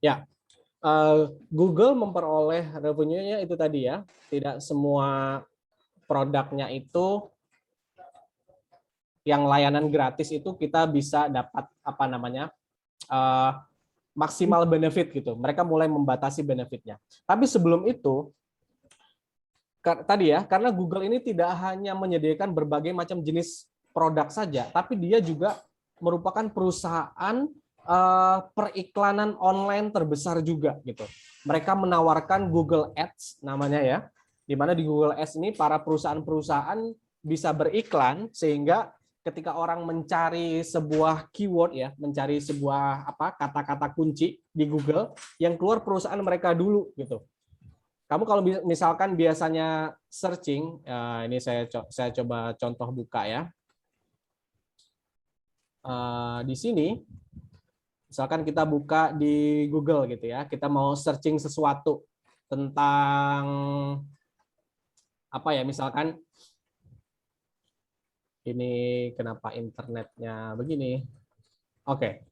Ya, Google memperoleh revenue-nya itu tadi ya. Tidak semua produknya itu yang layanan gratis itu kita bisa dapat apa namanya maksimal benefit gitu. Mereka mulai membatasi benefitnya. Tapi sebelum itu tadi ya, karena Google ini tidak hanya menyediakan berbagai macam jenis produk saja, tapi dia juga merupakan perusahaan periklanan online terbesar juga gitu. Mereka menawarkan Google Ads namanya ya, di mana di Google Ads ini para perusahaan-perusahaan bisa beriklan sehingga ketika orang mencari sebuah keyword ya, mencari sebuah apa kata-kata kunci di Google, yang keluar perusahaan mereka dulu gitu. Kamu kalau misalkan biasanya searching, ini saya coba contoh buka ya. Di sini, misalkan kita buka di Google gitu ya, kita mau searching sesuatu tentang apa ya, misalkan ini kenapa internetnya begini? Oke,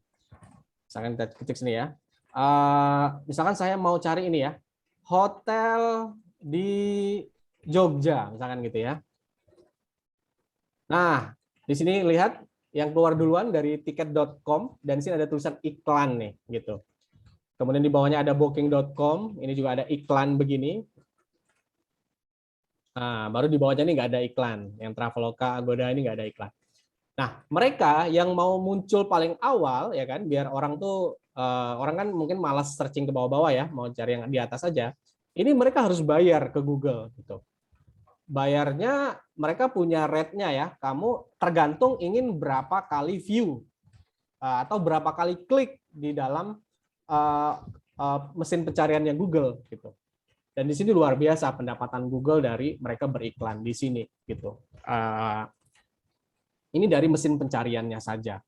misalkan kita ketik sini ya. Misalkan saya mau cari ini ya, hotel di Jogja, misalkan gitu ya. Nah, di sini lihat yang keluar duluan dari tiket.com dan di sini ada tulisan iklan nih gitu. Kemudian di bawahnya ada booking.com, ini juga ada iklan begini. Nah, baru di bawahnya ini nggak ada iklan. Yang Traveloka, Agoda ini nggak ada iklan. Nah, mereka yang mau muncul paling awal ya kan, biar orang tuh orang kan mungkin malas searching ke bawah-bawah ya, mau cari yang di atas saja. Ini mereka harus bayar ke Google gitu. Bayarnya mereka punya rate-nya ya. Kamu tergantung ingin berapa kali view atau berapa kali klik di dalam mesin pencariannya Google gitu. Dan di sini luar biasa pendapatan Google dari mereka beriklan di sini gitu. Ini dari mesin pencariannya saja.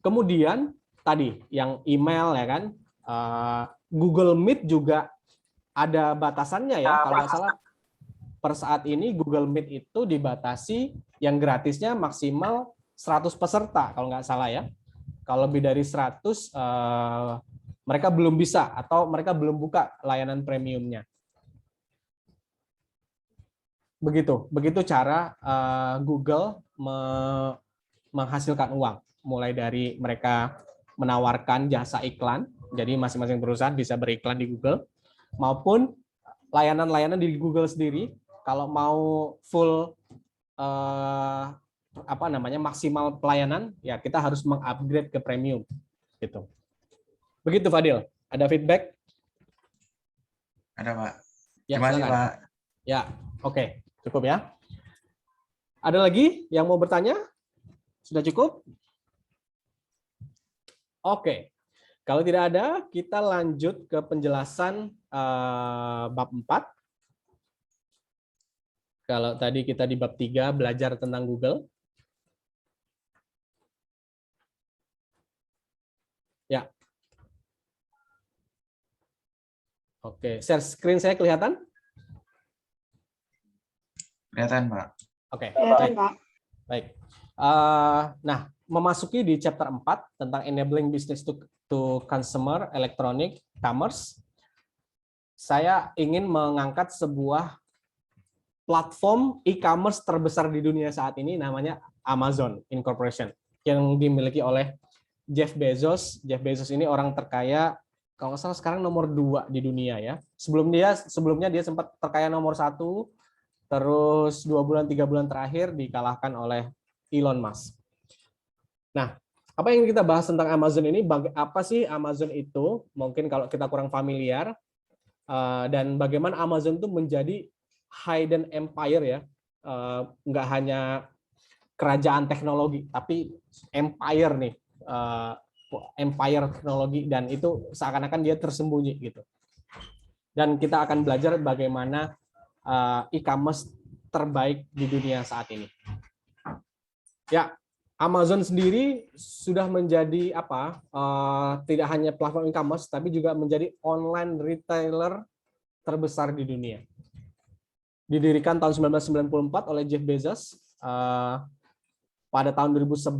Kemudian tadi yang email ya kan, Google Meet juga ada batasannya ya. Kalau nggak salah per saat ini Google Meet itu dibatasi yang gratisnya maksimal 100 peserta kalau nggak salah ya. Kalau lebih dari 100 mereka belum bisa atau mereka belum buka layanan premiumnya. Begitu cara Google menghasilkan uang, mulai dari mereka menawarkan jasa iklan, jadi masing-masing perusahaan bisa beriklan di Google, maupun layanan-layanan di Google sendiri. Kalau mau full apa namanya maksimal pelayanan, ya kita harus mengupgrade ke premium, gitu. Begitu Fadil. Ada feedback? Ada Pak. Ya, Terima kasih silakan. Pak. Ya, oke, cukup ya. Ada lagi yang mau bertanya? Sudah cukup? Oke. Kalau tidak ada, kita lanjut ke penjelasan bab 4. Kalau tadi kita di bab 3 belajar tentang Google. Ya. Oke, share screen saya kelihatan? Kelihatan Pak. Oke, Kelihatan, baik. Pak. Baik. Nah, memasuki di chapter 4 tentang enabling business to consumer electronic commerce, saya ingin mengangkat sebuah platform e-commerce terbesar di dunia saat ini, namanya Amazon Incorporation, yang dimiliki oleh Jeff Bezos. Jeff Bezos ini orang terkaya, kalau nggak salah sekarang nomor 2 di dunia ya. Sebelumnya dia sempat terkaya nomor 1, terus 2 bulan 3 bulan terakhir dikalahkan oleh Elon Musk. Nah, apa yang kita bahas tentang Amazon ini? Apa sih Amazon itu? Mungkin kalau kita kurang familiar, dan bagaimana Amazon itu menjadi hidden empire ya, nggak hanya kerajaan teknologi, tapi empire nih, empire teknologi, dan itu seakan-akan dia tersembunyi gitu. Dan kita akan belajar bagaimana e-commerce terbaik di dunia saat ini. Ya, Amazon sendiri sudah menjadi apa? Tidak hanya platform e-commerce, tapi juga menjadi online retailer terbesar di dunia. Didirikan tahun 1994 oleh Jeff Bezos. Pada tahun 2011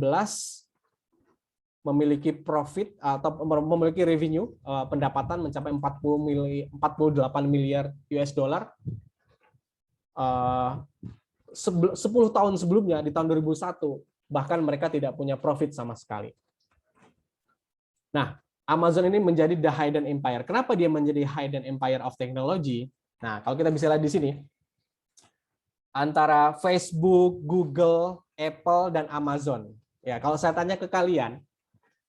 memiliki profit atau memiliki revenue pendapatan mencapai 48 miliar US dollar. 10 tahun sebelumnya di tahun 2001 bahkan mereka tidak punya profit sama sekali. Nah, Amazon ini menjadi the hidden empire. Kenapa dia menjadi hidden empire of technology? Nah, kalau kita bisa lihat di sini, antara Facebook, Google, Apple, dan Amazon. Ya, kalau saya tanya ke kalian,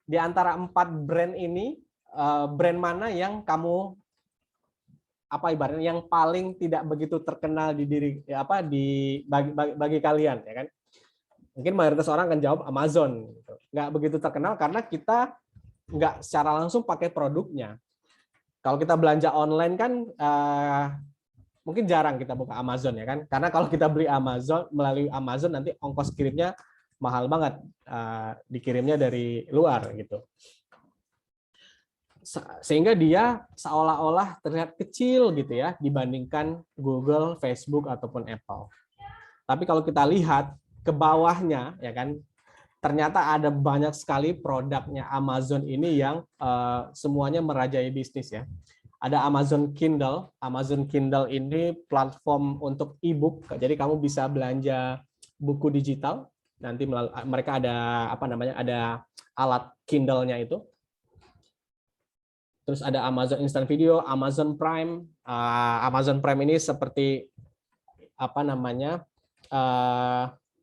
di antara 4 brand ini, brand mana yang kamu ibaratnya yang paling tidak begitu terkenal di bagi kalian, ya kan? Mungkin mayoritas orang akan jawab Amazon. Gitu. Nggak begitu terkenal karena kita nggak secara langsung pakai produknya. Kalau kita belanja online kan mungkin jarang kita buka Amazon, ya kan? Karena kalau kita beli Amazon melalui Amazon nanti ongkos kirimnya mahal banget, dikirimnya dari luar gitu. Sehingga dia seolah-olah terlihat kecil gitu ya dibandingkan Google, Facebook ataupun Apple. Tapi kalau kita lihat ke bawahnya, ya kan, ternyata ada banyak sekali produknya Amazon ini yang semuanya merajai bisnis ya. Ada Amazon Kindle. Amazon Kindle ini platform untuk e-book. Jadi kamu bisa belanja buku digital. Nanti mereka ada ada alat Kindle-nya itu. Terus ada Amazon Instant Video, Amazon Prime. Amazon Prime ini seperti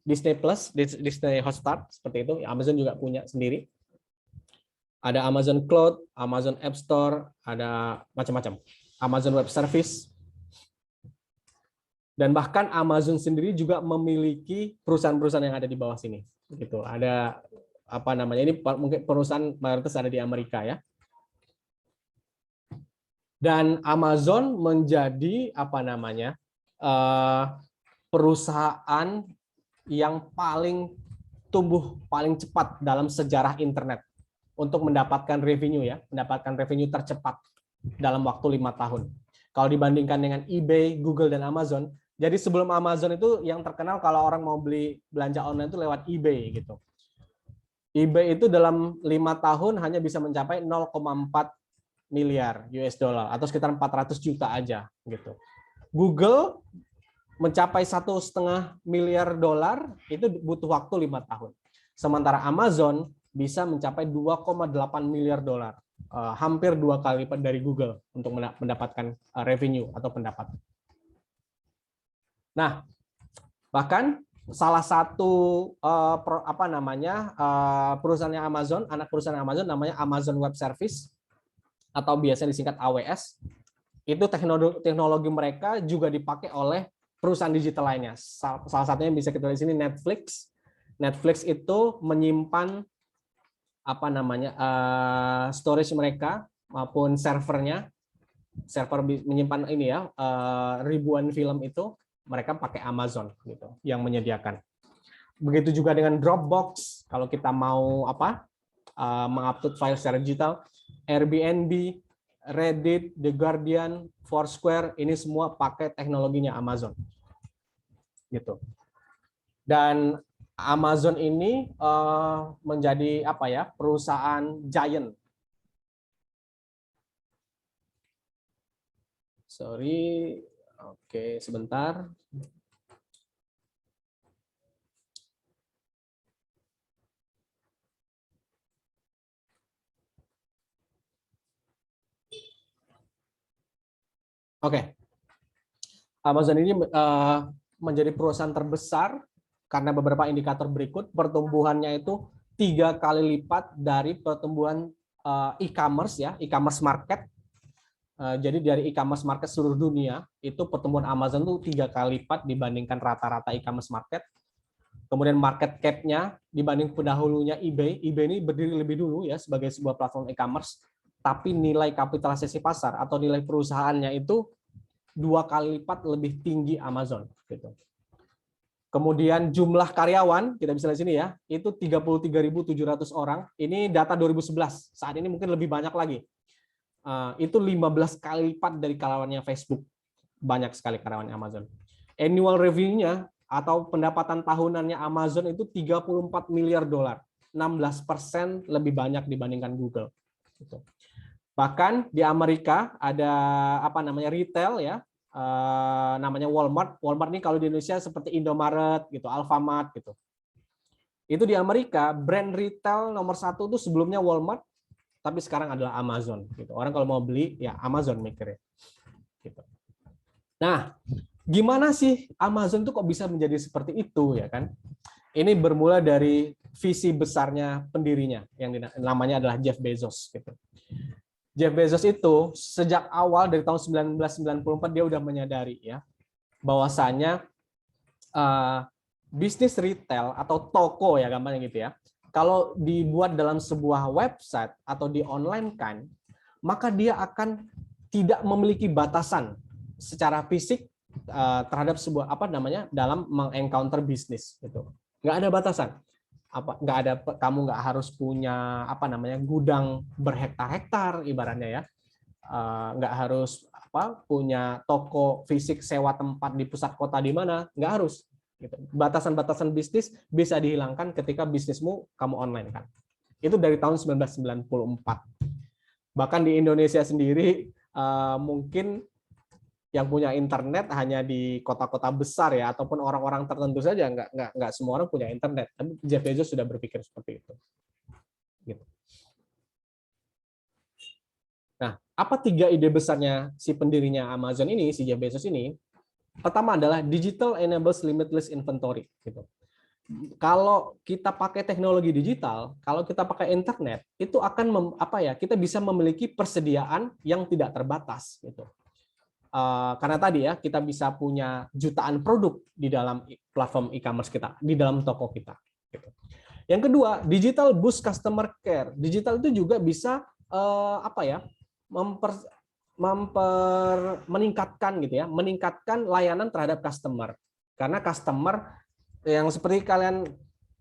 Disney Plus, Disney Hotstar seperti itu. Amazon juga punya sendiri. Ada Amazon Cloud, Amazon App Store, ada macam-macam. Amazon Web Service. Dan bahkan Amazon sendiri juga memiliki perusahaan-perusahaan yang ada di bawah sini. Gitu. Ada ini mungkin perusahaan mayoritas ada di Amerika ya. Dan Amazon menjadi perusahaan yang paling tumbuh paling cepat dalam sejarah internet untuk mendapatkan revenue ya, mendapatkan revenue tercepat dalam waktu 5 tahun. Kalau dibandingkan dengan eBay, Google, dan Amazon, jadi sebelum Amazon itu yang terkenal kalau orang mau beli belanja online itu lewat eBay gitu. eBay itu dalam 5 tahun hanya bisa mencapai 0,4 miliar US dollar atau sekitar 400 juta aja gitu. Google mencapai 1,5 miliar dolar itu butuh waktu 5 tahun. Sementara Amazon bisa mencapai 2,8 miliar dolar, hampir 2 kali lipat dari Google untuk mendapatkan revenue atau pendapatan. Nah, bahkan salah satu perusahaannya Amazon, anak perusahaan Amazon namanya Amazon Web Service atau biasanya disingkat AWS. Itu teknologi mereka juga dipakai oleh perusahaan digital lainnya. Salah satunya bisa kita lihat di sini Netflix. Netflix itu menyimpan storage mereka maupun servernya, server menyimpan ini ya ribuan film itu mereka pakai Amazon gitu yang menyediakan. Begitu juga dengan Dropbox kalau kita mau mengupload file secara digital, Airbnb, Reddit, The Guardian, Foursquare ini semua pakai teknologinya Amazon gitu. Dan Amazon ini menjadi perusahaan giant. Sorry, oke sebentar. Oke, Amazon ini menjadi perusahaan terbesar karena beberapa indikator berikut. Pertumbuhannya itu 3 kali lipat dari pertumbuhan e-commerce ya, e-commerce market. Jadi dari e-commerce market seluruh dunia itu pertumbuhan Amazon itu 3 kali lipat dibandingkan rata-rata e-commerce market. Kemudian market cap-nya dibanding pendahulunya eBay. eBay ini berdiri lebih dulu ya sebagai sebuah platform e-commerce, tapi nilai kapitalisasi pasar atau nilai perusahaannya itu 2 kali lipat lebih tinggi Amazon gitu. Kemudian jumlah karyawan, kita bisa lihat sini ya, itu 33.700 orang. Ini data 2011. Saat ini mungkin lebih banyak lagi. Itu 15 kali lipat dari karyawannya Facebook. Banyak sekali karyawannya Amazon. Annual revenue-nya atau pendapatan tahunannya Amazon itu 34 miliar dolar. 16% lebih banyak dibandingkan Google. Gitu. Bahkan di Amerika ada apa namanya retail ya, namanya Walmart. Walmart ini kalau di Indonesia seperti Indomaret gitu, Alfamart gitu. Itu di Amerika brand retail nomor 1 itu sebelumnya Walmart, tapi sekarang adalah Amazon. Gitu. Orang kalau mau beli ya Amazon mikirnya. Gitu. Nah, gimana sih Amazon tuh kok bisa menjadi seperti itu ya kan? Ini bermula dari visi besarnya pendirinya yang namanya adalah Jeff Bezos. Gitu. Jeff Bezos itu sejak awal dari tahun 1994 dia udah menyadari ya bahwasanya bisnis retail atau toko ya gampangnya gitu ya. Kalau dibuat dalam sebuah website atau di online kan, maka dia akan tidak memiliki batasan secara fisik terhadap sebuah apa namanya dalam mengencounter bisnis gitu. Nggak ada batasan. Nggak ada, kamu nggak harus punya apa namanya gudang berhektar-hektar ibaratnya ya. Nggak harus punya toko fisik sewa tempat di pusat kota di mana, nggak harus. Gitu. Batasan-batasan bisnis bisa dihilangkan ketika bisnismu kamu online kan. Itu dari tahun 1994. Bahkan di Indonesia sendiri mungkin yang punya internet hanya di kota-kota besar ya, ataupun orang-orang tertentu saja, nggak semua orang punya internet. Tapi Jeff Bezos sudah berpikir seperti itu. Gitu. Nah, apa 3 ide besarnya si pendirinya Amazon ini, si Jeff Bezos ini? Pertama adalah digital enables limitless inventory. Gitu. Kalau kita pakai teknologi digital, kalau kita pakai internet, itu akan kita bisa memiliki persediaan yang tidak terbatas. Gitu. Karena tadi ya kita bisa punya jutaan produk di dalam platform e-commerce kita, di dalam toko kita. Gitu. Yang kedua, digital boost customer care. Digital itu juga bisa meningkatkan gitu ya, meningkatkan layanan terhadap customer. Karena customer yang seperti kalian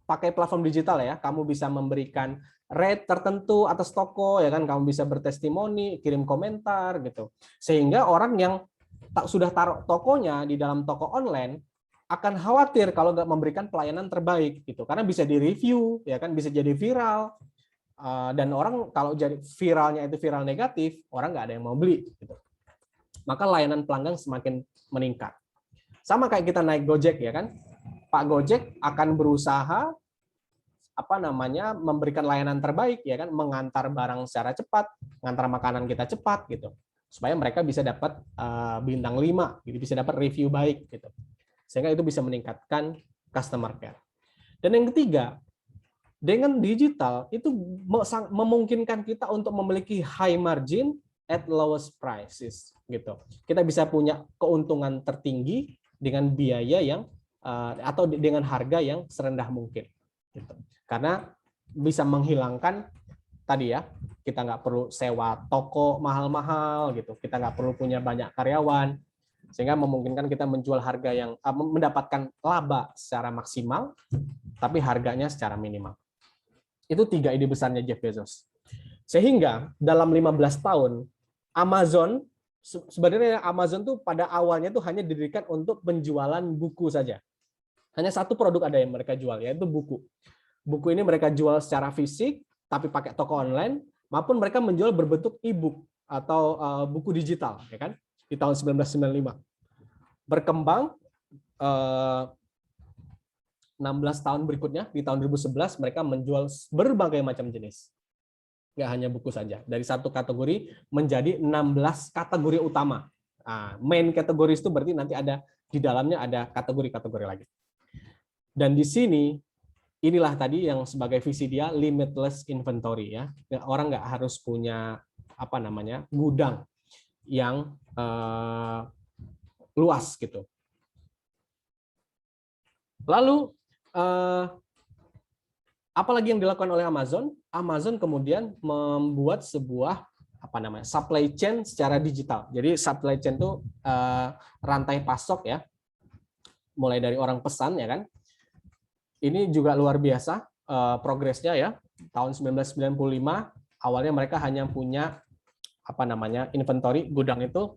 pakai platform digital ya, kamu bisa memberikan rate tertentu atas toko ya kan, kamu bisa bertestimoni, kirim komentar gitu. Sehingga orang yang sudah taruh tokonya di dalam toko online akan khawatir kalau nggak memberikan pelayanan terbaik gitu. Karena bisa di-review ya kan, bisa jadi viral. Dan orang kalau jadi viralnya itu viral negatif, orang nggak ada yang mau beli gitu. Maka layanan pelanggan semakin meningkat. Sama kayak kita naik Gojek ya kan, Pak Gojek akan berusaha memberikan layanan terbaik ya kan, mengantar barang secara cepat, mengantar makanan kita cepat gitu, supaya mereka bisa dapat bintang 5 gitu, bisa dapat review baik gitu, sehingga itu bisa meningkatkan customer care. Dan yang ketiga, dengan digital itu memungkinkan kita untuk memiliki high margin at lowest prices gitu. Kita bisa punya keuntungan tertinggi dengan biaya yang atau dengan harga yang serendah mungkin gitu. Karena bisa menghilangkan tadi ya, kita nggak perlu sewa toko mahal-mahal gitu, kita nggak perlu punya banyak karyawan, sehingga memungkinkan kita menjual harga yang mendapatkan laba secara maksimal tapi harganya secara minimal. Itu 3 ide besarnya Jeff Bezos. Sehingga dalam 15 tahun Amazon, sebenarnya Amazon tuh pada awalnya tuh hanya didirikan untuk penjualan buku saja. Hanya satu produk ada yang mereka jual, yaitu buku. Buku ini mereka jual secara fisik tapi pakai toko online, maupun mereka menjual berbentuk e-book atau buku digital ya kan, di tahun 1995. Berkembang 16 tahun berikutnya, di tahun 2011 mereka menjual berbagai macam jenis. Nggak hanya buku saja. Dari satu kategori menjadi 16 kategori utama. Main kategori itu berarti nanti ada di dalamnya ada kategori-kategori lagi. Dan di sini inilah tadi yang sebagai visi dia, limitless inventory ya. Orang nggak harus punya gudang yang luas gitu. Lalu apalagi yang dilakukan oleh Amazon? Amazon kemudian membuat sebuah supply chain secara digital. Jadi supply chain itu rantai pasok ya, mulai dari orang pesan ya kan. Ini juga luar biasa progresnya ya. Tahun 1995 awalnya mereka hanya punya inventory gudang itu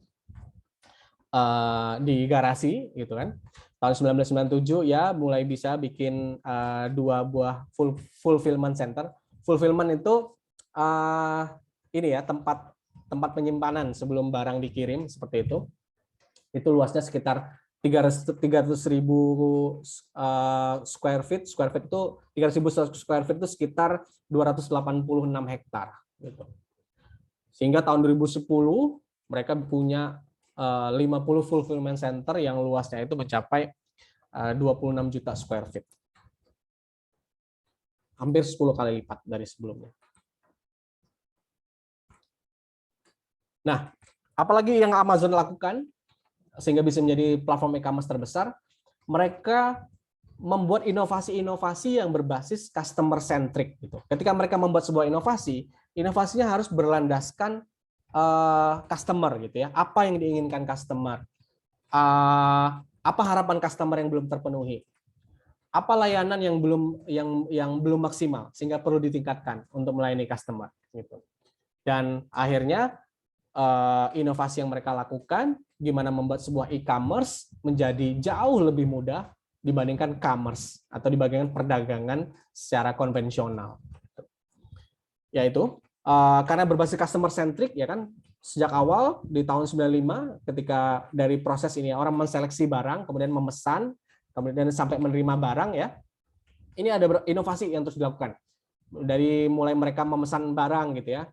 di garasi gitu kan. Tahun 1997 ya mulai bisa bikin 2 buah fulfillment center. Fulfillment itu ini ya tempat penyimpanan sebelum barang dikirim seperti itu. Itu luasnya sekitar 300.000 square feet. Square feet itu 300.000 square feet itu sekitar 286 hektar gitu. Sehingga tahun 2010 mereka punya 50 fulfillment center yang luasnya itu mencapai 26 juta square feet. Hampir 10 kali lipat dari sebelumnya. Nah, apalagi yang Amazon lakukan sehingga bisa menjadi platform e-commerce terbesar, mereka membuat inovasi-inovasi yang berbasis customer centric gitu. Ketika mereka membuat sebuah inovasi, inovasinya harus berlandaskan customer gitu ya. Apa yang diinginkan customer? Apa harapan customer yang belum terpenuhi? Apa layanan yang belum maksimal sehingga perlu ditingkatkan untuk melayani customer gitu. Dan akhirnya inovasi yang mereka lakukan gimana membuat sebuah e-commerce menjadi jauh lebih mudah dibandingkan commerce atau dibandingkan perdagangan secara konvensional. Yaitu karena berbasis customer centric ya kan, sejak awal di tahun 95 ketika dari proses ini orang menseleksi barang, kemudian memesan, kemudian sampai menerima barang ya. Ini ada inovasi yang terus dilakukan. Dari mulai mereka memesan barang gitu ya.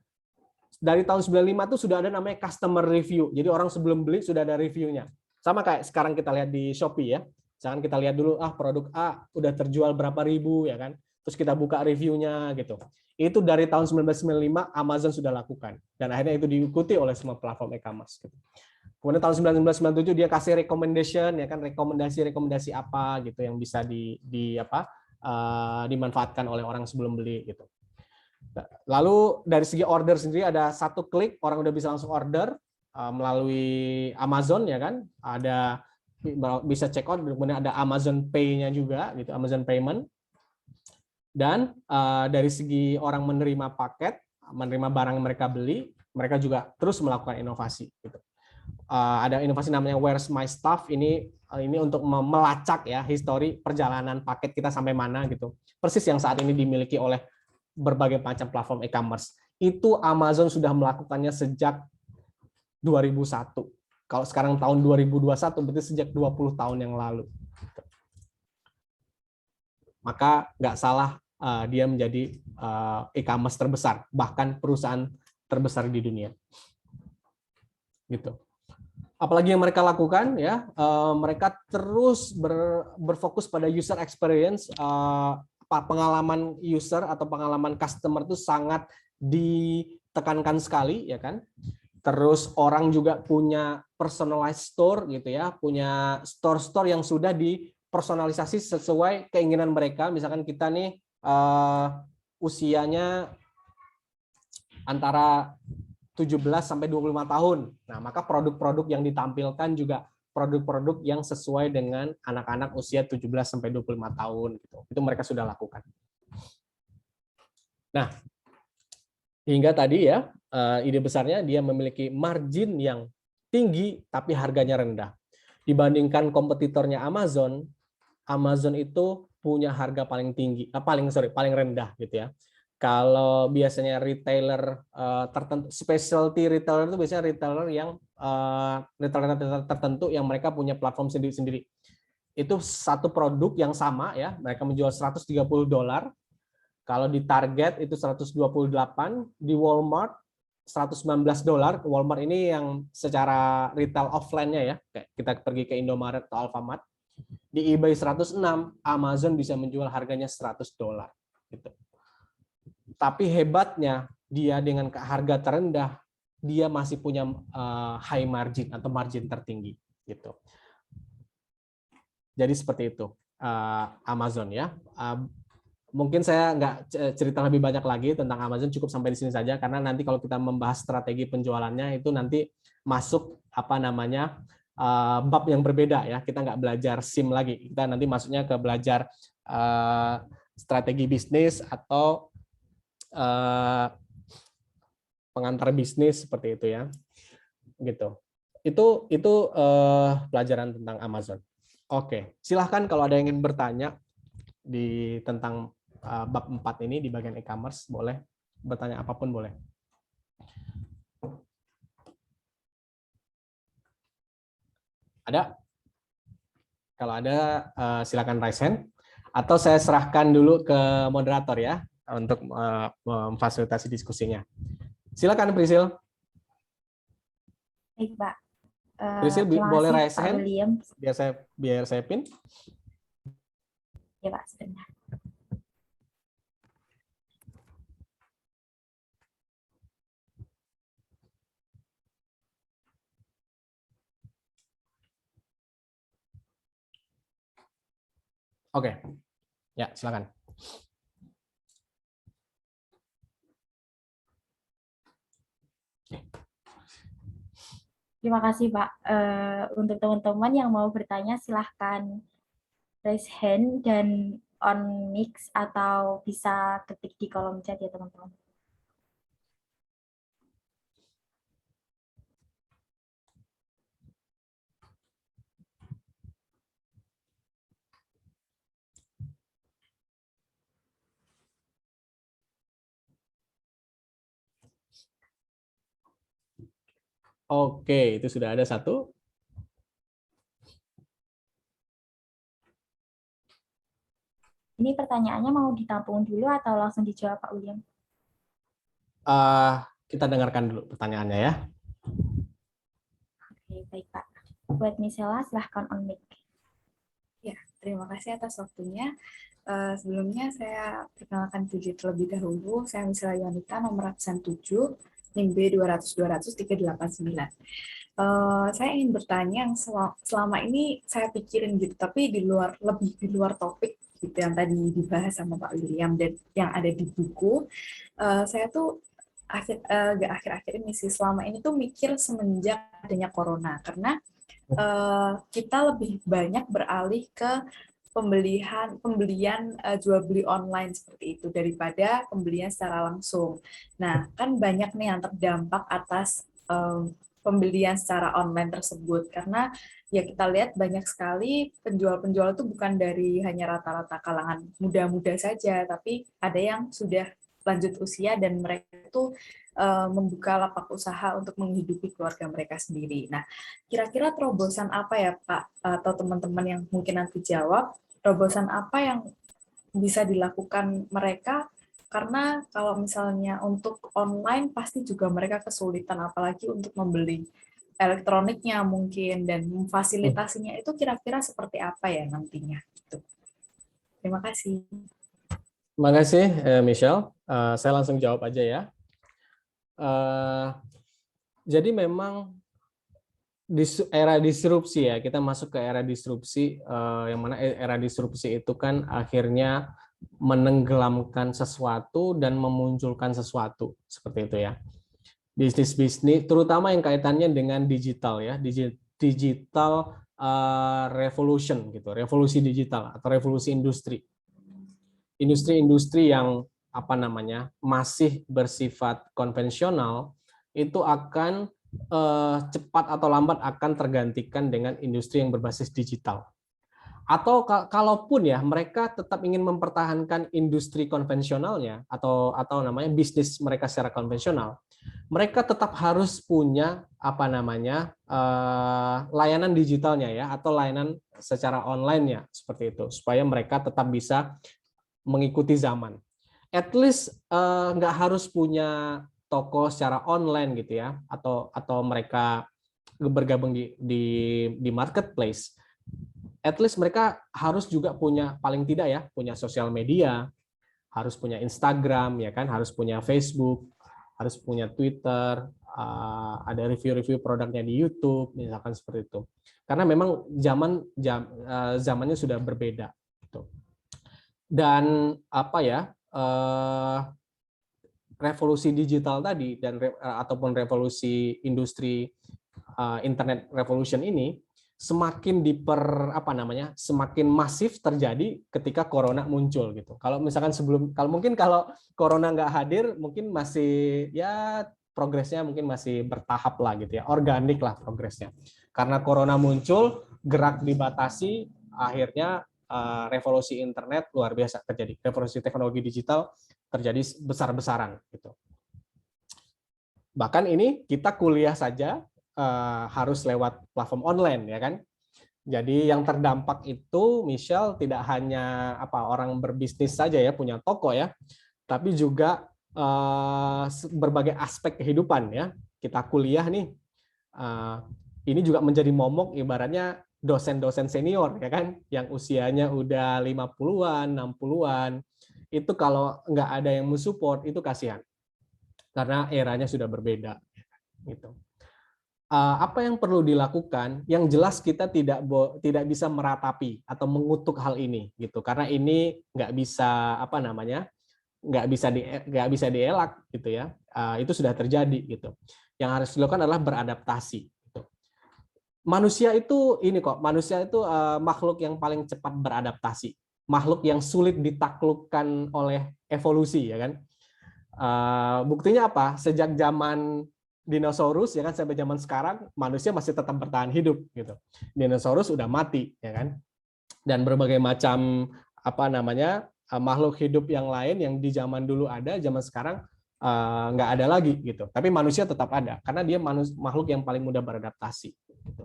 Dari tahun 95 itu sudah ada namanya customer review. Jadi orang sebelum beli sudah ada reviewnya. Sama kayak sekarang kita lihat di Shopee ya. Jangan kita lihat dulu produk A udah terjual berapa ribu ya kan. Terus kita buka reviewnya gitu. Itu dari tahun 1995 Amazon sudah lakukan dan akhirnya itu diikuti oleh semua platform e-commerce gitu. Kemudian tahun 1997 dia kasih recommendation ya kan, rekomendasi apa gitu yang bisa dimanfaatkan oleh orang sebelum beli gitu. Lalu dari segi order sendiri ada satu klik orang udah bisa langsung order melalui Amazon ya kan, ada bisa check out, kemudian ada Amazon Pay-nya juga gitu, Amazon Payment. Dan dari segi orang menerima paket, menerima barang yang mereka beli, mereka juga terus melakukan inovasi gitu. Ada inovasi namanya Where's My Stuff, ini untuk melacak ya histori perjalanan paket kita sampai mana gitu. Persis yang saat ini dimiliki oleh berbagai macam platform e-commerce. Itu Amazon sudah melakukannya sejak 2001. Kalau sekarang tahun 2021 berarti sejak 20 tahun yang lalu. Maka nggak salah dia menjadi e-commerce terbesar, bahkan perusahaan terbesar di dunia. Gitu. Apalagi yang mereka lakukan ya, mereka terus berfokus pada user experience, pengalaman user atau pengalaman customer itu sangat ditekankan sekali ya kan. Terus orang juga punya personalized store gitu ya, punya store-store yang sudah dipersonalisasi sesuai keinginan mereka. Misalkan kita nih usianya antara 17 sampai 25 tahun. Nah, maka produk-produk yang ditampilkan juga produk-produk yang sesuai dengan anak-anak usia 17 sampai 25 tahun gitu. Itu mereka sudah lakukan. Nah, hingga tadi ya, ide besarnya dia memiliki margin yang tinggi tapi harganya rendah. Dibandingkan kompetitornya Amazon, Amazon itu punya harga paling tinggi, paling rendah gitu ya. Kalau biasanya retailer tertentu, specialty retailer itu biasanya retailer yang retailer tertentu yang mereka punya platform sendiri-sendiri. Itu satu produk yang sama ya, mereka menjual $130. Kalau di Target itu 128, di Walmart $119. Walmart ini yang secara retail offline-nya ya, kayak kita pergi ke Indomaret atau Alfamart. Di eBay 106, Amazon bisa menjual harganya $100 gitu. Tapi hebatnya dia dengan harga terendah dia masih punya high margin atau margin tertinggi gitu. Jadi seperti itu Amazon ya. Mungkin saya nggak cerita lebih banyak lagi tentang Amazon, cukup sampai di sini saja karena nanti kalau kita membahas strategi penjualannya itu nanti masuk bab yang berbeda ya. Kita nggak belajar SIM lagi, kita nanti masuknya ke belajar strategi bisnis atau pengantar bisnis seperti itu ya, gitu. pelajaran tentang Amazon. Oke, silahkan kalau ada yang ingin bertanya tentang bab 4 ini di bagian e-commerce, boleh bertanya apapun boleh. Ada? Kalau ada silakan raise hand atau saya serahkan dulu ke moderator ya untuk memfasilitasi diskusinya. Silakan Prisil. Baik, Pak. Prisil boleh kasih, raise Pak hand William. biar saya pin. Ya, Pak, sebentar. Oke. Ya, silakan. Terima kasih, Pak. Untuk teman-teman yang mau bertanya, silahkan raise hand dan on mix atau bisa ketik di kolom chat ya, teman-teman. Oke, itu sudah ada satu. Ini pertanyaannya mau ditampung dulu atau langsung dijawab, Pak William? Kita dengarkan dulu pertanyaannya ya. Oke, baik, Pak. Buat Misela, silahkan on mic. Ya, terima kasih atas waktunya. Sebelumnya saya perkenalkan diri terlebih dahulu. Saya Misela Yonita, nomor absen 7, NIM B200-200-389. Saya ingin bertanya yang selama ini saya pikirin gitu, tapi lebih di luar topik gitu yang tadi dibahas sama Pak William dan yang ada di buku. Saya tuh akhir-akhir ini sih selama ini tuh mikir semenjak adanya corona, karena kita lebih banyak beralih ke pembelian jual beli online seperti itu daripada pembelian secara langsung. Nah, kan banyak nih yang terdampak atas pembelian secara online tersebut, karena ya kita lihat banyak sekali penjual-penjual itu bukan dari hanya rata-rata kalangan muda-muda saja, tapi ada yang sudah lanjut usia dan mereka itu membuka lapak usaha untuk menghidupi keluarga mereka sendiri. Nah, kira-kira terobosan apa ya Pak atau teman-teman yang mungkin nanti jawab, terobosan apa yang bisa dilakukan mereka, karena kalau misalnya untuk online pasti juga mereka kesulitan, apalagi untuk membeli elektroniknya mungkin, dan memfasilitasinya itu kira-kira seperti apa ya nantinya. Gitu. Terima kasih. Terima kasih, Michelle. Saya langsung jawab aja ya. Jadi memang di era disrupsi ya, kita masuk ke era disrupsi, yang mana era disrupsi itu kan akhirnya menenggelamkan sesuatu dan memunculkan sesuatu, seperti itu ya. Bisnis-bisnis, terutama yang kaitannya dengan digital ya, digital revolution gitu, revolusi digital atau revolusi industri. Industri-industri yang masih bersifat konvensional itu akan cepat atau lambat akan tergantikan dengan industri yang berbasis digital. Atau kalaupun ya mereka tetap ingin mempertahankan industri konvensionalnya atau bisnis mereka secara konvensional, mereka tetap harus punya layanan digitalnya ya, atau layanan secara online-nya seperti itu, supaya mereka tetap bisa mengikuti zaman. At least nggak harus punya toko secara online gitu ya, atau mereka bergabung di marketplace. At least mereka harus juga punya, paling tidak ya, punya sosial media, harus punya Instagram ya kan, harus punya Facebook, harus punya Twitter, ada review-review produknya di YouTube misalkan seperti itu. Karena memang zamannya sudah berbeda gitu. Dan revolusi digital tadi dan ataupun revolusi industri internet revolution ini semakin semakin masif terjadi ketika corona muncul gitu. Kalau misalkan kalau corona nggak hadir, mungkin masih ya progresnya mungkin masih bertahap lah gitu ya, organik lah progresnya. Karena corona muncul, gerak dibatasi, akhirnya revolusi internet luar biasa terjadi, revolusi teknologi digital terjadi besar-besaran gitu. Bahkan ini kita kuliah saja harus lewat platform online ya kan. Jadi yang terdampak itu, Michelle, tidak hanya orang berbisnis saja ya, punya toko ya, tapi juga berbagai aspek kehidupan ya. Kita kuliah nih, ini juga menjadi momok ibaratnya dosen-dosen senior ya kan, yang usianya udah 50-an, 60-an, itu kalau nggak ada yang mensupport itu kasihan. Karena eranya sudah berbeda gitu. Apa yang perlu dilakukan? Yang jelas kita tidak bisa meratapi atau mengutuk hal ini gitu, karena ini nggak bisa nggak bisa dielak gitu ya. Itu sudah terjadi gitu. Yang harus dilakukan adalah beradaptasi gitu. Manusia itu makhluk yang paling cepat beradaptasi, makhluk yang sulit ditaklukkan oleh evolusi ya kan. Buktinya apa? Sejak zaman dinosaurus ya kan sampai zaman sekarang manusia masih tetap bertahan hidup gitu. Dinosaurus udah mati ya kan. Dan berbagai macam makhluk hidup yang lain yang di zaman dulu ada, zaman sekarang nggak ada lagi gitu. Tapi manusia tetap ada karena dia makhluk yang paling mudah beradaptasi gitu.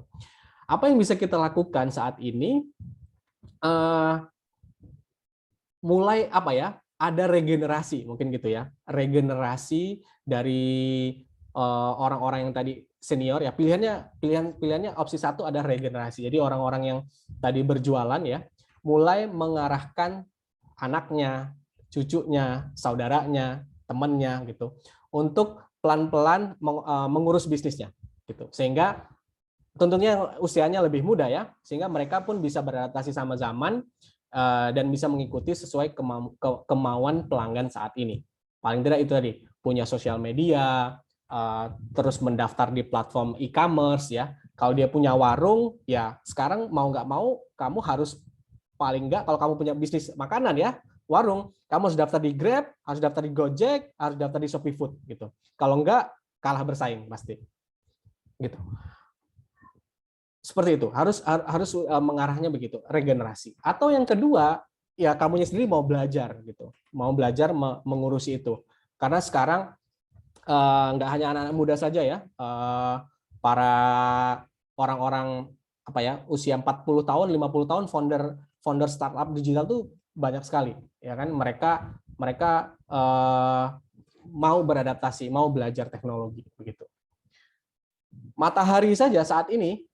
Apa yang bisa kita lakukan saat ini? Mulai ada regenerasi mungkin gitu ya. Regenerasi dari orang-orang yang tadi senior ya, pilihannya opsi satu ada regenerasi. Jadi orang-orang yang tadi berjualan ya, mulai mengarahkan anaknya, cucunya, saudaranya, temannya gitu untuk pelan-pelan mengurus bisnisnya gitu. Sehingga tentunya usianya lebih muda ya, sehingga mereka pun bisa beradaptasi sama zaman dan bisa mengikuti sesuai kemauan pelanggan saat ini. Paling tidak itu tadi, punya sosial media, terus mendaftar di platform e-commerce ya. Kalau dia punya warung ya, sekarang mau nggak mau kamu harus paling nggak, kalau kamu punya bisnis makanan ya, warung, kamu harus daftar di Grab, harus daftar di Gojek, harus daftar di Shopee Food gitu. Kalau nggak kalah bersaing pasti. Gitu. Seperti itu, harus mengarahnya begitu, regenerasi. Atau yang kedua, ya kamunya sendiri mau belajar gitu, mau belajar mengurusi itu. Karena sekarang nggak hanya anak-anak muda saja ya, para orang-orang usia 40 tahun, 50 tahun founder startup digital tuh banyak sekali, ya kan? Mereka mau beradaptasi, mau belajar teknologi begitu. Matahari saja saat ini,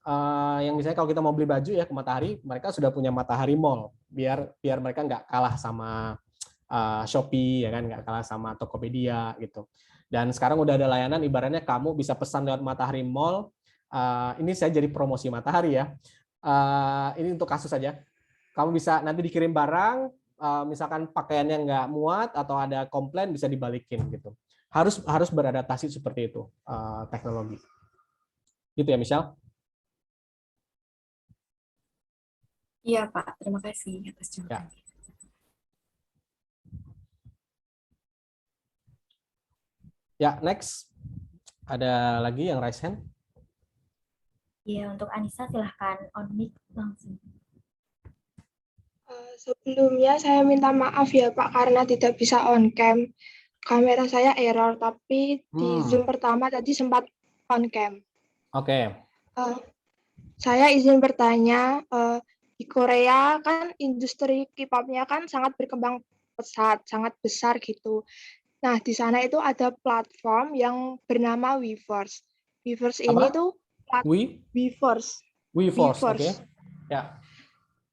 yang misalnya kalau kita mau beli baju ya ke Matahari, mereka sudah punya Matahari Mall, biar mereka nggak kalah sama Shopee ya kan, nggak kalah sama Tokopedia gitu. Dan sekarang udah ada layanan, ibaratnya kamu bisa pesan lewat Matahari Mall. Ini saya jadi promosi Matahari ya. Ini untuk kasus saja. Kamu bisa nanti dikirim barang, misalkan pakaiannya nggak muat atau ada komplain bisa dibalikin gitu. Harus beradaptasi seperti itu teknologi. Gitu ya, Michelle? Iya, Pak. Terima kasih atas jawabannya. Ya. Ya, next. Ada lagi yang raise hand? Iya, untuk Anissa silahkan on mic langsung. Sebelumnya saya minta maaf ya Pak karena tidak bisa on cam. Kamera saya error, tapi di Zoom pertama tadi sempat on cam. Oke. Saya izin bertanya, di Korea kan industri K-pop-nya kan sangat berkembang pesat, sangat besar gitu. Nah, di sana itu ada platform yang bernama Weverse. Weverse ini tuh Weverse. Oke. Ya.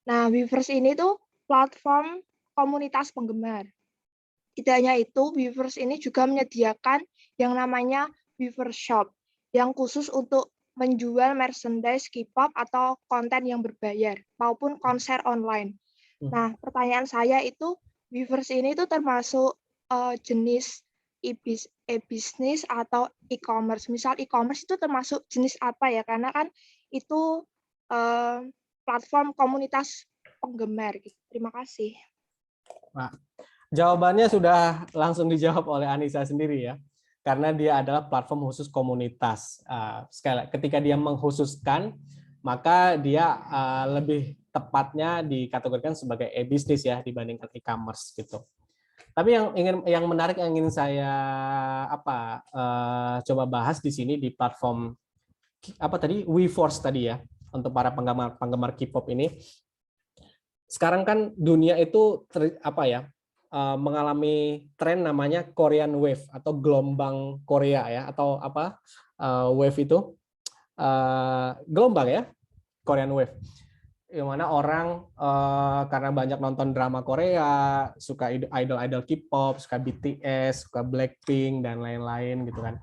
Nah, Weverse ini tuh platform komunitas penggemar. Tidak hanya itu, Weverse ini juga menyediakan yang namanya Weverse Shop, yang khusus untuk menjual merchandise K-pop atau konten yang berbayar, maupun konser online. Nah, pertanyaan saya itu, Weverse ini tuh termasuk jenis e-business atau e-commerce. Misal e-commerce itu termasuk jenis apa ya? Karena kan itu platform komunitas penggemar. Terima kasih. Nah, jawabannya sudah langsung dijawab oleh Anissa sendiri ya. karena dia adalah platform khusus komunitas. Sekali, ketika dia mengkhususkan, maka dia lebih tepatnya dikategorikan sebagai e-bisnis ya dibandingkan e-commerce gitu. Tapi yang menarik yang ingin saya coba bahas di sini di platform WeForce tadi ya, untuk para penggemar K-pop ini. Sekarang kan dunia itu mengalami tren namanya Korean Wave atau gelombang Korea ya, atau wave itu gelombang ya, Korean Wave. Yang mana orang karena banyak nonton drama Korea, suka idol K-pop, suka BTS, suka Blackpink dan lain-lain gitu kan.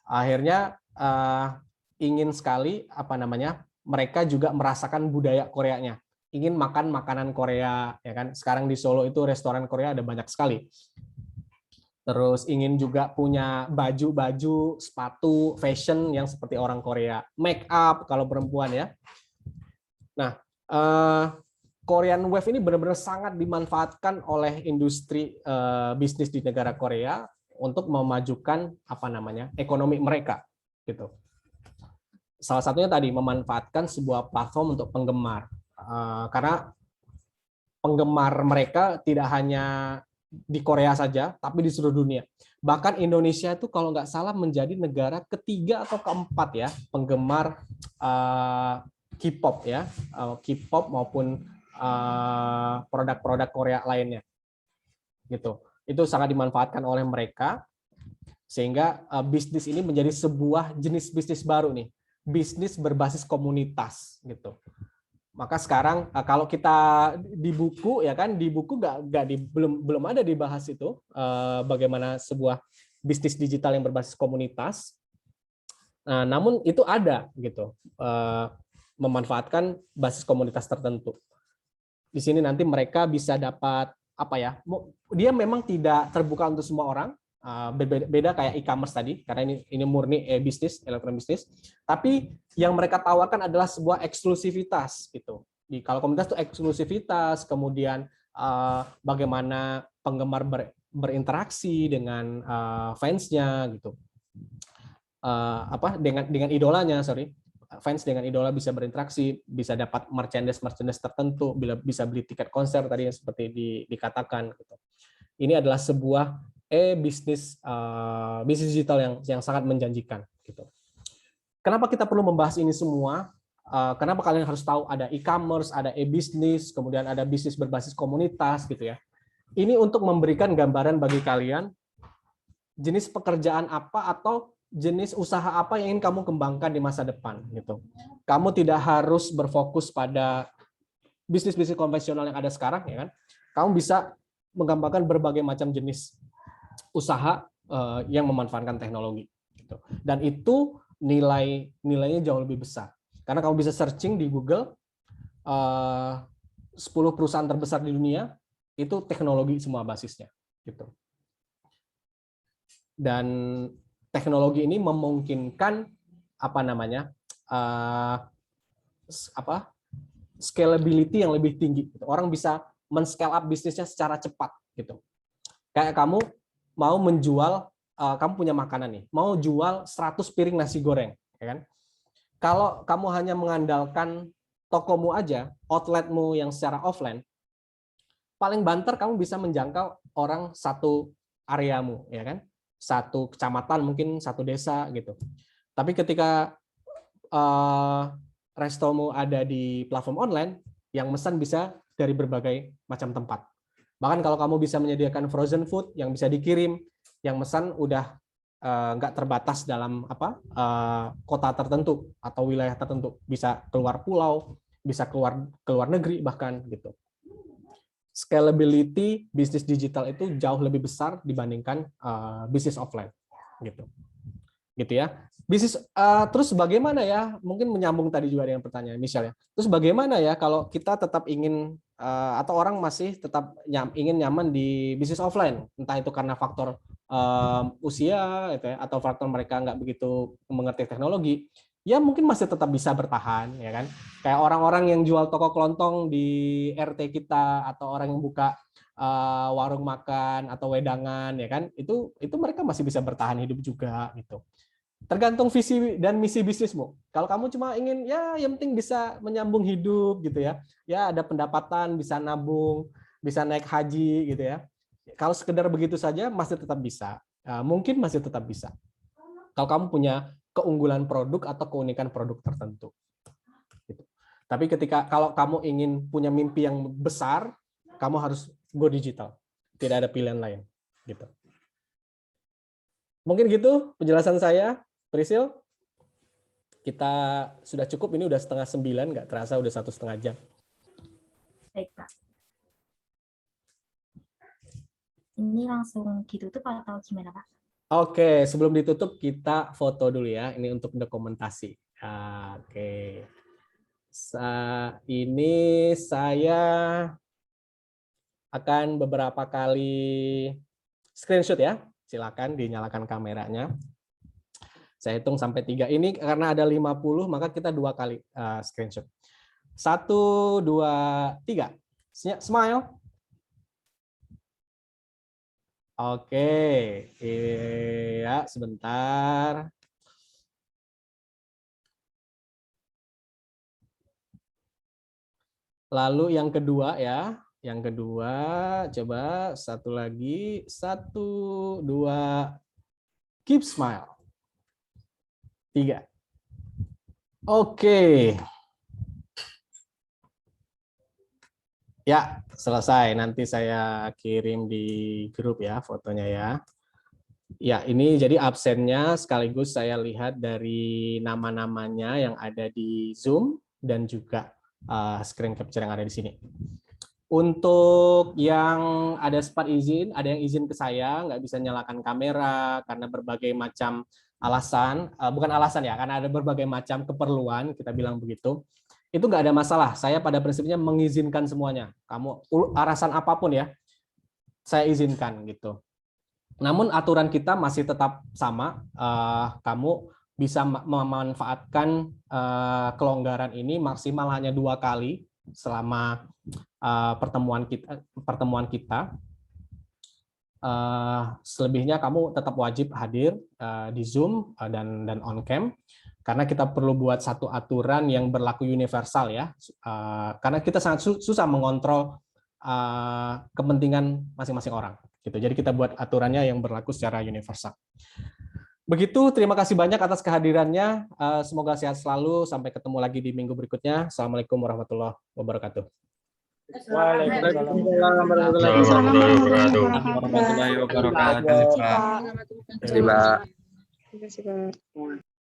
Akhirnya ingin sekali mereka juga merasakan budaya Koreanya. Ingin makan makanan Korea ya kan. Sekarang di Solo itu restoran Korea ada banyak sekali. Terus ingin juga punya baju-baju, sepatu, fashion yang seperti orang Korea, make up kalau perempuan ya. Nah, Korean Wave ini benar-benar sangat dimanfaatkan oleh industri bisnis di negara Korea untuk memajukan ekonomi mereka gitu. Salah satunya tadi memanfaatkan sebuah platform untuk penggemar. Karena penggemar mereka tidak hanya di Korea saja, tapi di seluruh dunia. Bahkan Indonesia itu kalau nggak salah menjadi negara ketiga atau keempat ya penggemar K-pop ya, K-pop maupun produk-produk Korea lainnya. Gitu. Itu sangat dimanfaatkan oleh mereka sehingga bisnis ini menjadi sebuah jenis bisnis baru nih, bisnis berbasis komunitas gitu. Maka sekarang kalau kita di buku ya kan, di buku belum ada dibahas itu bagaimana sebuah bisnis digital yang berbasis komunitas. Namun itu ada gitu, memanfaatkan basis komunitas tertentu. Di sini nanti mereka bisa dapat dia memang tidak terbuka untuk semua orang. Beda kayak e-commerce tadi, karena ini murni bisnis, elektronik bisnis. Tapi yang mereka tawarkan adalah sebuah eksklusivitas gitu. Kalau komunitas itu eksklusivitas, kemudian bagaimana penggemar berinteraksi dengan fansnya gitu. Dengan idolanya, fans dengan idola bisa berinteraksi, bisa dapat merchandise tertentu, bisa beli tiket konser tadi yang seperti dikatakan gitu. Ini adalah sebuah bisnis digital yang sangat menjanjikan gitu. Kenapa kita perlu membahas ini semua? Kenapa kalian harus tahu ada e-commerce, ada e-bisnis, kemudian ada bisnis berbasis komunitas gitu ya. Ini untuk memberikan gambaran bagi kalian jenis pekerjaan apa atau jenis usaha apa yang ingin kamu kembangkan di masa depan gitu. Kamu tidak harus berfokus pada bisnis-bisnis konvensional yang ada sekarang ya kan. Kamu bisa mengembangkan berbagai macam jenis usaha yang memanfaatkan teknologi gitu. Dan itu nilainya jauh lebih besar karena kamu bisa searching di Google 10 perusahaan terbesar di dunia itu teknologi semua basisnya gitu. Dan teknologi ini memungkinkan scalability yang lebih tinggi. Orang bisa men-scale up bisnisnya secara cepat gitu. Kayak kamu mau menjual, kamu punya makanan nih, mau jual 100 piring nasi goreng, ya kan? Kalau kamu hanya mengandalkan tokomu aja, outletmu yang secara offline, paling banter kamu bisa menjangkau orang satu areamu, ya kan? Satu kecamatan, mungkin satu desa gitu. Tapi ketika restomu ada di platform online, yang mesan bisa dari berbagai macam tempat. Bahkan kalau kamu bisa menyediakan frozen food yang bisa dikirim, yang mesan udah nggak terbatas dalam kota tertentu atau wilayah tertentu, bisa keluar pulau, bisa keluar negeri bahkan gitu. Scalability bisnis digital itu jauh lebih besar dibandingkan bisnis offline gitu ya. Bisnis terus bagaimana ya, mungkin menyambung tadi juga dengan pertanyaan misalnya, terus bagaimana ya kalau kita tetap ingin atau orang masih tetap ingin nyaman di bisnis offline, entah itu karena faktor usia gitu ya, atau faktor mereka nggak begitu mengerti teknologi, ya mungkin masih tetap bisa bertahan ya kan. Kayak orang-orang yang jual toko kelontong di RT kita, atau orang yang buka warung makan atau wedangan, ya kan? Itu mereka masih bisa bertahan hidup juga gitu. Tergantung visi dan misi bisnismu. Kalau kamu cuma ingin ya yang penting bisa menyambung hidup gitu ya. Ya ada pendapatan, bisa nabung, bisa naik haji gitu ya. Kalau sekedar begitu saja masih tetap bisa. Mungkin masih tetap bisa. Kalau kamu punya keunggulan produk atau keunikan produk tertentu. Gitu. Tapi kalau kamu ingin punya mimpi yang besar, kamu harus go digital. Tidak ada pilihan lain. Gitu. Mungkin gitu penjelasan saya. Prisil, kita sudah cukup, ini udah 8:30, nggak terasa udah 1,5 jam. Baik, Pak. Ini langsung ditutup atau gimana, Pak? Oke, sebelum ditutup kita foto dulu ya, ini untuk dokumentasi. Oke. Ini saya akan beberapa kali screenshot ya. Silakan dinyalakan kameranya. Saya hitung sampai 3. Ini karena ada 50, maka kita 2 kali screenshot. 1, 2, 3. Smile. Oke. Ya, sebentar. Lalu yang kedua ya. Yang kedua, coba satu lagi. 1, 2, keep smile. 3. Oke. Ya, selesai. Nanti saya kirim di grup ya fotonya ya. Ya, ini jadi absennya sekaligus saya lihat dari nama-namanya yang ada di Zoom dan juga screen capture yang ada di sini. Untuk yang ada sempat izin, ada yang izin ke saya, nggak bisa nyalakan kamera karena berbagai macam alasan, bukan alasan ya, karena ada berbagai macam keperluan, kita bilang begitu. Itu nggak ada masalah. Saya pada prinsipnya mengizinkan semuanya. Kamu alasan apapun ya, saya izinkan gitu. Namun aturan kita masih tetap sama. Kamu bisa memanfaatkan kelonggaran ini maksimal hanya 2 kali selama pertemuan kita. Selebihnya kamu tetap wajib hadir di Zoom dan on cam karena kita perlu buat satu aturan yang berlaku universal ya, karena kita sangat susah mengontrol kepentingan masing-masing orang gitu. Jadi kita buat aturannya yang berlaku secara universal. Begitu, terima kasih banyak atas kehadirannya. Semoga sehat selalu. Sampai ketemu lagi di minggu berikutnya. Assalamualaikum warahmatullahi wabarakatuh. Waalaikumsalam warahmatullahi wabarakatuh. Warahmatullahi wabarakatuh, Pak. Terima kasih, Pak. Terima kasih, Pak.